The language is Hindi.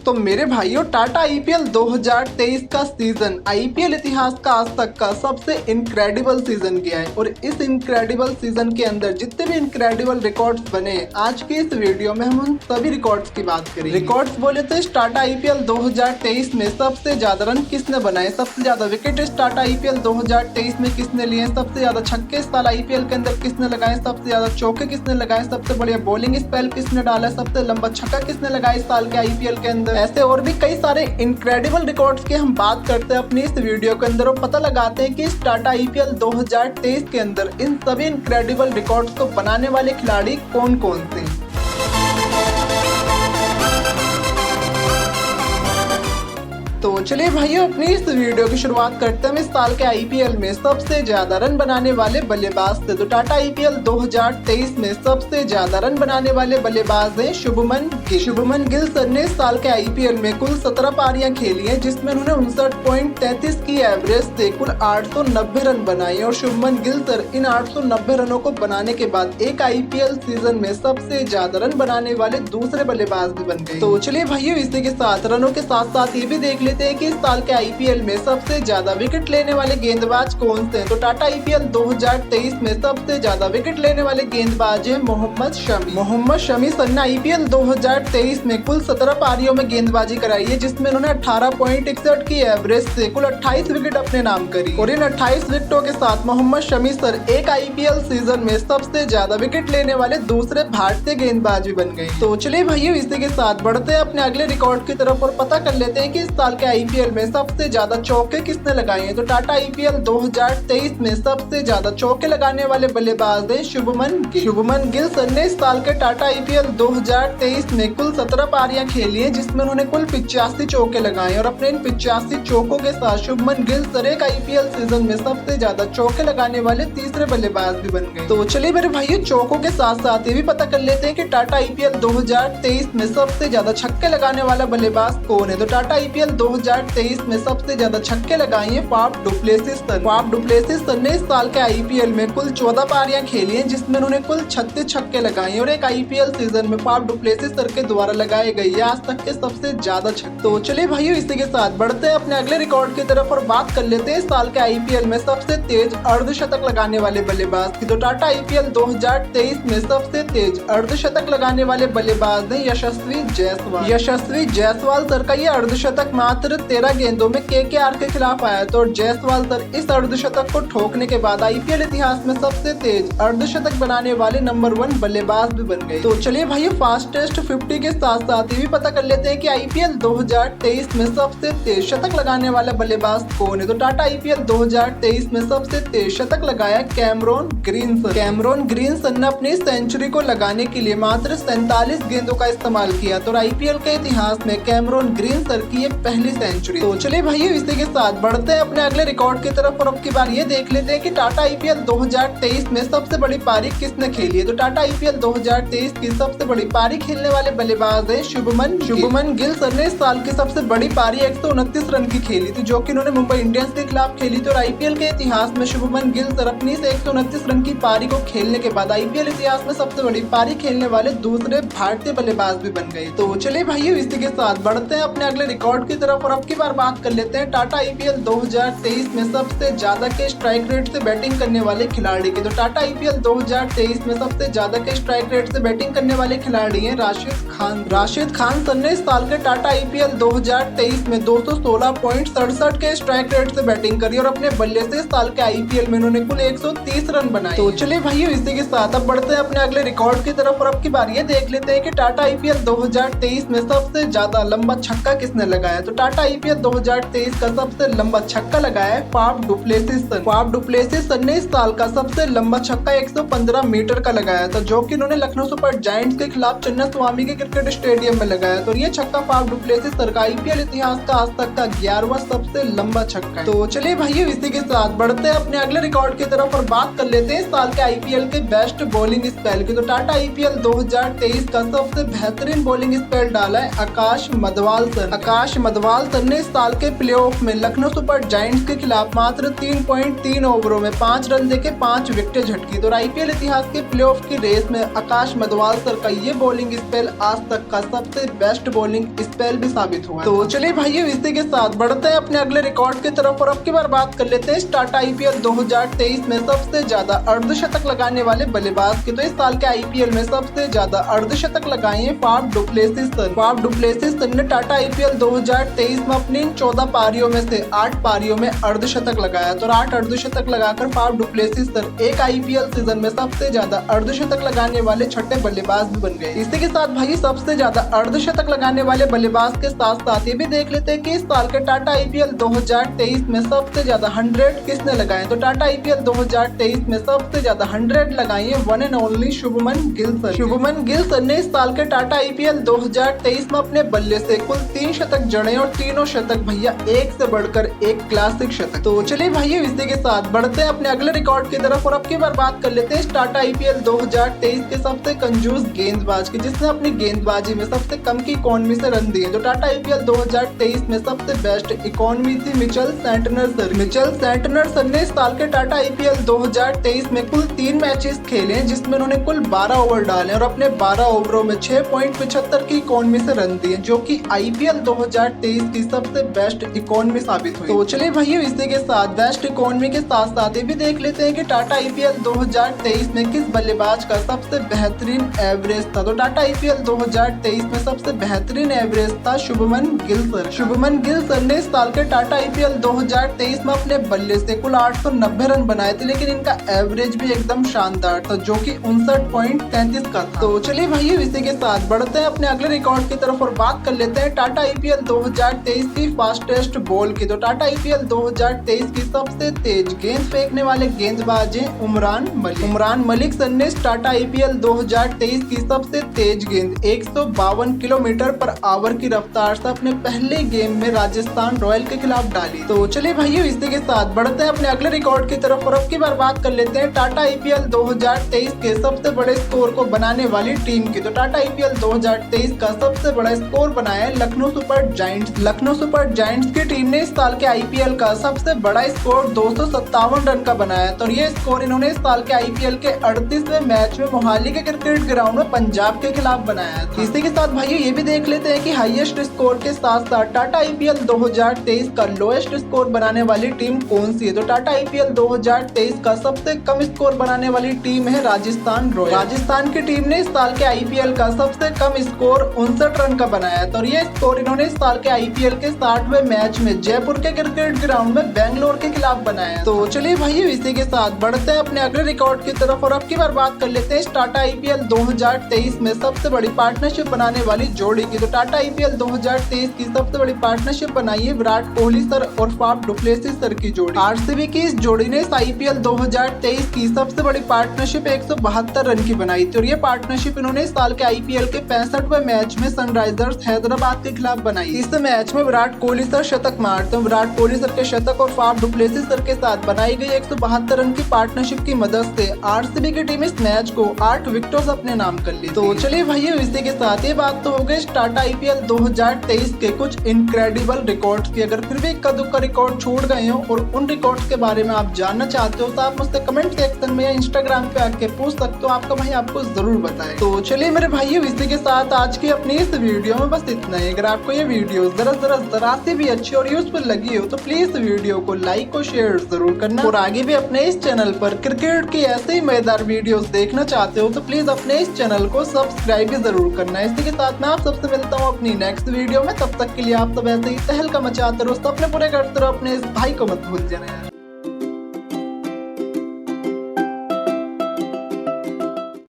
तो मेरे भाइयों टाटा आईपीएल 2023 का सीजन आईपीएल इतिहास का आज तक का सबसे इनक्रेडिबल सीजन गया है। और इस इनक्रेडिबल सीजन के अंदर जितने भी इनक्रेडिबल रिकॉर्ड्स बने, आज के इस वीडियो में हम उन सभी रिकॉर्ड्स की बात करेंगे। रिकॉर्ड्स बोले तो इस टाटा आईपीएल 2023 में सबसे ज्यादा रन किसने बनाए, सबसे ज्यादा विकेट इस टाटा आईपीएल 2023 में किसने लिए, सबसे ज्यादा छक्के इस साल आईपीएल के अंदर किसने लगाए, सबसे ज्यादा चौके किसने लगाए, सबसे बढ़िया बॉलिंग स्पेल किसने डाला, सबसे लंबा छक्का किसने लगाया इस साल के आईपीएल के अंदर। ऐसे और भी कई सारे इनक्रेडिबल रिकॉर्ड्स की हम बात करते हैं अपनी इस वीडियो के अंदर और पता लगाते हैं कि इस टाटा आईपीएल 2023 के अंदर इन सभी इनक्रेडिबल रिकॉर्ड्स को बनाने वाले खिलाड़ी कौन कौन थे। तो चलिए भाइयों अपनी इस वीडियो की शुरुआत करते हैं इस साल के आईपीएल में सबसे ज्यादा रन बनाने वाले बल्लेबाज से। तो टाटा आईपीएल 2023 में सबसे ज्यादा रन बनाने वाले बल्लेबाज हैं शुभमन गिल। शुभमन गिल सर ने इस साल के आईपीएल में कुल 17 पारियां खेली हैं, जिसमें उन्होंने 59.33 की एवरेज से कुल 890 रन बनाए। और शुभमन गिल सर इन 890 रनों को बनाने के बाद एक आईपीएल सीजन में सबसे ज्यादा रन बनाने वाले दूसरे बल्लेबाज भी बन गए। तो चलिए भाइयों इसी के साथ रनों के साथ साथ ये भी देख लेते हैं कि इस साल के आईपीएल में सबसे ज्यादा विकेट लेने वाले गेंदबाज कौन से हैं। तो टाटा आईपीएल 2023 में सबसे ज्यादा विकेट लेने वाले गेंदबाज हैं मोहम्मद शमी। मोहम्मद शमी सर ने आईपीएल 2023 में कुल 17 पारियों में गेंदबाजी कराई है, जिसमें उन्होंने 18.61 की एवरेज से कुल 28 विकेट अपने नाम करी। और इन 28 विकेटों के साथ मोहम्मद शमी सर एक आईपीएल सीजन में सबसे ज्यादा विकेट लेने वाले दूसरे भारतीय गेंदबाज भी बन गए। तो चलिए भाइयों इसी के साथ बढ़ते हैं अपने अगले रिकॉर्ड की तरफ और पता कर लेते हैं कि इस साल के आईपीएल में सबसे ज्यादा चौके किसने लगाए हैं। तो टाटा आईपीएल 2023 में सबसे ज्यादा चौके लगाने वाले बल्लेबाज हैं शुभमन गिल। शुभमन गिल सर ने इस साल के टाटा आईपीएल 2023 में कुल 17 पारियां खेली हैं, जिसमें उन्होंने कुल 85 चौके लगाए। और अपने इन 85 चौकों के साथ शुभमन गिल सर एक आईपीएल सीजन में सबसे ज्यादा चौके लगाने वाले तीसरे बल्लेबाज भी बन गए। तो चलिए मेरे भाइयों चौकों के साथ साथ ये भी पता कर लेते हैं कि टाटा आईपीएल 2023 में सबसे ज्यादा छक्के लगाने वाला बल्लेबाज कौन है। तो टाटा आईपीएल 2023 में सबसे ज्यादा छक्के लगाए हैं Faf du Plessis sir. Faf du Plessis sir ने इस साल के आईपीएल में कुल 14 पारियां खेली हैं, जिसमें उन्होंने कुल 36 छक्के लगाए हैं। और एक आईपीएल सीजन में फाफ डुप्लेसिस सर के द्वारा लगाए गए आज तक के सबसे ज्यादा छक्के। तो चलिए भाइयों इसी के साथ बढ़ते हैं अपने अगले रिकॉर्ड की तरफ और बात कर लेते हैं इस साल के आईपीएल में सबसे तेज अर्धशतक लगाने वाले बल्लेबाज की। तो टाटा आईपीएल 2023 में सबसे तेज अर्धशतक लगाने वाले बल्लेबाज हैं यशस्वी जायसवाल। यशस्वी जायसवाल सर का ये अर्धशतक मात्र 13 गेंदों में केकेआर के खिलाफ आया था। और जायसवाल सर इस अर्धशतक को ठोकने के बाद आईपीएल इतिहास में सबसे तेज अर्धशतक बनाने वाले नंबर 1 बल्लेबाज भी बन गए। तो चलिए भाई फास्टेस्ट 50 के साथ साथ ये भी पता कर लेते हैं कि आईपीएल 2023 में सबसे तेज शतक लगाने वाला बल्लेबाज कौन है। तो टाटा आईपीएल 2023 में सबसे तेज शतक लगाया Cameron green sir. Cameron green sir ने अपनी सेंचुरी को लगाने के लिए मात्र 47 गेंदों का इस्तेमाल किया। तो आईपीएल के इतिहास में कैमरॉन ग्रीन सर की ये पहली सेंचुरी। तो चलिए भाइयों इसी के साथ बढ़ते हैं अपने अगले रिकॉर्ड की तरफ और अब की बार ये देख लेते हैं कि टाटा आईपीएल 2023 में सबसे बड़ी पारी किसने खेली है। तो टाटा आईपीएल 2023 की सबसे बड़ी पारी खेलने वाले बल्लेबाज है शुभमन गिल सर ने इस साल की सबसे बड़ी पारी 129 रन की खेली थी, जो कि उन्होंने मुंबई इंडियंस के खिलाफ खेली थी। और आईपीएल के इतिहास में शुभमन गिल सर अपनी इस 129 रन की पारी को खेलने के बाद आईपीएल इतिहास में सबसे बड़ी पारी खेलने वाले दूसरे भारतीय बल्लेबाज भी बन गए। तो चलिए भाइयों इसी के साथ बढ़ते हैं अपने अगले रिकॉर्ड की तरफ और अब की बार बात कर लेते हैं टाटा आईपीएल 2023 में सबसे ज्यादा के स्ट्राइक रेट से बैटिंग करने वाले खिलाड़ी की। तो टाटा आईपीएल 2023 में सबसे ज्यादा के स्ट्राइक रेट से बैटिंग करने वाले खिलाड़ी हैं राशिद खान। राशिद खान सर ने इस साल के टाटा आईपीएल 2023 में 216.67 के स्ट्राइक रेट से बैटिंग करी और अपने बल्ले से इस साल के आईपीएल में उन्होंने कुल 130 रन बनाए। तो चलिए भाइयों इसी के साथ अब बढ़ते हैं अपने अगले रिकॉर्ड की तरफ और अब की बार ये देख लेते हैं कि टाटा आईपीएल 2023 में सबसे ज्यादा लंबा छक्का किसने लगाया। तो टाटा आईपीएल 2023 का सबसे लंबा छक्का लगाया है Faf du Plessis sir. Faf du Plessis sir ने इस साल का सबसे लंबा छक्का 115 मीटर का लगाया था, जो कि उन्होंने लखनऊ सुपर जायंट्स के खिलाफ चिन्नास्वामी के क्रिकेट स्टेडियम में लगाया। तो ये छक्का फाफ डुप्लेसिस सर का आईपीएल इतिहास का आज तक का 11वां सबसे लंबा छक्का है। तो चलिए भाइयों इसी के साथ बढ़ते हैं अपने अगले रिकॉर्ड की तरफ और बात कर लेते हैं इस साल के आईपीएल के बेस्ट बॉलिंग स्पेल की। तो टाटा आईपीएल 2023 का सबसे बेहतरीन बॉलिंग स्पेल डाला है आकाश मधवाल सर। आकाश मधवाल मधवाल सर ने इस साल के प्लेऑफ में लखनऊ सुपर जायंट्स के खिलाफ मात्र 3.3 ओवरों में 5 रन देके 5 विकेटें झटकी। तो आईपीएल इतिहास के प्लेऑफ की रेस में आकाश मधवाल सर का ये बॉलिंग स्पेल आज तक का सबसे बेस्ट बॉलिंग स्पेल भी साबित हुआ। तो चलिए भाइयों, इसी के साथ बढ़ते हैं अपने अगले रिकॉर्ड की तरफ और अब की बार बात कर लेते हैं टाटा आईपीएल 2023 में सबसे ज्यादा अर्धशतक लगाने वाले बल्लेबाज की। तो इस साल के आईपीएल में सबसे ज्यादा अर्धशतक लगाए हैं Faf du Plessis sir. Faf du Plessis sir ने टाटा आईपीएल 2023 में अपनी 14 पारियों में से 8 पारियों में अर्धशतक लगाया। तो 8 अर्धशतक लगाकर फाफ डुप्लेसिस सर एक आईपीएल सीजन में सबसे ज्यादा अर्धशतक लगाने वाले छठे बल्लेबाज भी बन गए। इसी के साथ भाई सबसे ज्यादा अर्धशतक लगाने वाले बल्लेबाज के साथ साथ ये भी देख लेते हैं कि इस साल के टाटा आईपीएल 2023 में सबसे ज्यादा 100 किसने लगाए। तो टाटा आईपीएल 2023 में सबसे ज्यादा 100 लगाई है one and only Shubman Gill sir. Shubman Gill sir ने इस साल के टाटा आईपीएल 2023 में अपने बल्ले से कुल 3 शतक जड़े और तीनों शतक भैया एक से बढ़कर एक क्लासिक शतक। तो चलिए भाइयों, इसी के साथ बढ़ते हैं अपने अगले रिकॉर्ड की तरफ और अब की बार बात कर लेते हैं टाटा आईपीएल 2023 के सबसे कंजूस गेंदबाज की, जिसने अपनी गेंदबाजी में सबसे कम की इकोनॉमी से रन दिए। तो टाटा आईपीएल 2023 में सबसे बेस्ट इकोनॉमी थी Mitchell Santner sir. Mitchell Santner sir ने इस साल के टाटा आईपीएल 2023 में कुल 3 मैचेस खेले जिसमें उन्होंने कुल 12 ओवर डाले और अपने 12 ओवरों में 6.75 की इकोनॉमी से रन दिए, जो कि आईपीएल 2023 की सबसे बेस्ट इकोनॉमी साबित हुई। तो चलिए भैया, इसी के साथ बेस्ट इकोनॉमी के साथ साथ ये भी देख लेते हैं कि टाटा आईपीएल 2023 में किस बल्लेबाज का सबसे बेहतरीन एवरेज था। तो टाटा आईपीएल 2023 में सबसे बेहतरीन एवरेज था शुभमन गिल सर। शुभमन गिल सर ने इस साल के टाटा आईपीएल 2023 में अपने बल्ले से कुल 890 रन बनाए थे, लेकिन इनका एवरेज भी एकदम शानदार था जो कि 59.33 का था। तो चलिए भैया, इसी के साथ बढ़ते हैं अपने अगले रिकॉर्ड की तरफ और बात कर लेते हैं टाटा आईपीएल 2023 की फास्टेस्ट बॉल की। तो टाटा आईपीएल 2023 की सबसे तेज गेंद फेंकने वाले गेंदबाज हैं उमरान मलिक। उमरान मलिक सर ने टाटा आईपीएल 2023 की सबसे तेज गेंद 152 किलोमीटर पर आवर की रफ्तार से अपने पहले गेम में राजस्थान रॉयल के खिलाफ डाली। तो चलिए भाइयों, इसी के साथ बढ़ते हैं अपने अगले रिकॉर्ड की तरफ और अब की बार बात कर लेते हैं टाटा आईपीएल 2023 के सबसे बड़े स्कोर को बनाने वाली टीम की। तो टाटा आईपीएल 2023 का सबसे बड़ा स्कोर बनाया है Lucknow super giants. Lucknow super giants की टीम ने इस साल के आईपीएल का सबसे बड़ा स्कोर 257 रन का बनाया। तो ये स्कोर इन्होंने इस साल के आईपीएल के 38वें मैच में मोहाली के क्रिकेट ग्राउंड में पंजाब के खिलाफ बनाया था। इसी के साथ भाइयों ये भी देख लेते हैं कि हाईएस्ट स्कोर के साथ साथ टाटा आईपीएल 2023 का लोएस्ट स्कोर बनाने वाली टीम कौन सी है। तो टाटा आईपीएल 2023 का सबसे कम स्कोर बनाने वाली टीम है राजस्थान रॉयल। राजस्थान की टीम ने इस साल के आईपीएल का सबसे कम स्कोर 59 रन का बनाया था और ये स्कोर इन्होंने इस साल के आईपीएल के 60वें मैच में जयपुर के क्रिकेट ग्राउंड में बेंगलोर के खिलाफ बनाया। तो चलिए भाइयों, इसी के साथ बढ़ते हैं अपने अगले रिकॉर्ड की तरफ और अब की बार बात कर लेते हैं टाटा आईपीएल 2023 में सबसे बड़ी पार्टनरशिप बनाने वाली जोड़ी की। तो टाटा आईपीएल 2023 की सबसे बड़ी पार्टनरशिप बनाई है विराट कोहली सर और फाफ डुप्लेसिस सर की जोड़ी। आरसीबी की इस जोड़ी ने इस आईपीएल 2023 की सबसे बड़ी पार्टनरशिप 172 रन की बनाई थी और ये पार्टनरशिप इन्होंने इस साल के आईपीएल के 65वें मैच में सनराइजर्स हैदराबाद के खिलाफ बनाई। इस मैच में विराट कोहली सर शतक मारते हैं। विराट कोहली सर के शतक और फाफ डुप्लेसिस सर के साथ बनाई गई 172 रन की पार्टनरशिप की मदद से आरसीबी की टीम इस मैच को 8 विकेटों से अपने नाम कर ली। तो चलिए भाइयों, इसी के साथ ये बात तो हो गई टाटा आईपीएल 2023 के कुछ इनक्रेडिबल रिकॉर्ड्स की। अगर फिर भी इक्का दुक्का रिकॉर्ड छूट गए हो और उन रिकॉर्ड्स के बारे में आप जानना चाहते हो तो आप मुझसे कमेंट सेक्शन में या इंस्टाग्राम पे आके पूछ सकते हो, आपका भाई आपको जरूर बताए। तो चलिए मेरे भाइयों, इसी के साथ आज की अपनी इस वीडियो में बस इतना ही। अगर आपको ये वीडियो जरा से भी अच्छी और यूजफुल लगी हो तो प्लीज वीडियो को लाइक और शेयर जरूर करना और आगे भी अपने इस चैनल पर क्रिकेट की ऐसे ही मजेदार वीडियोस देखना चाहते हो तो प्लीज अपने इस चैनल को सब्सक्राइब भी जरूर करना। इसी के साथ मैं आप सबसे मिलता हूँ अपनी नेक्स्ट वीडियो में। तब तक के लिए आप सब ऐसे ही तहलका मचाते रहो, अपने पूरे करते रहो, अपने इस भाई को मत भूल जाना यार।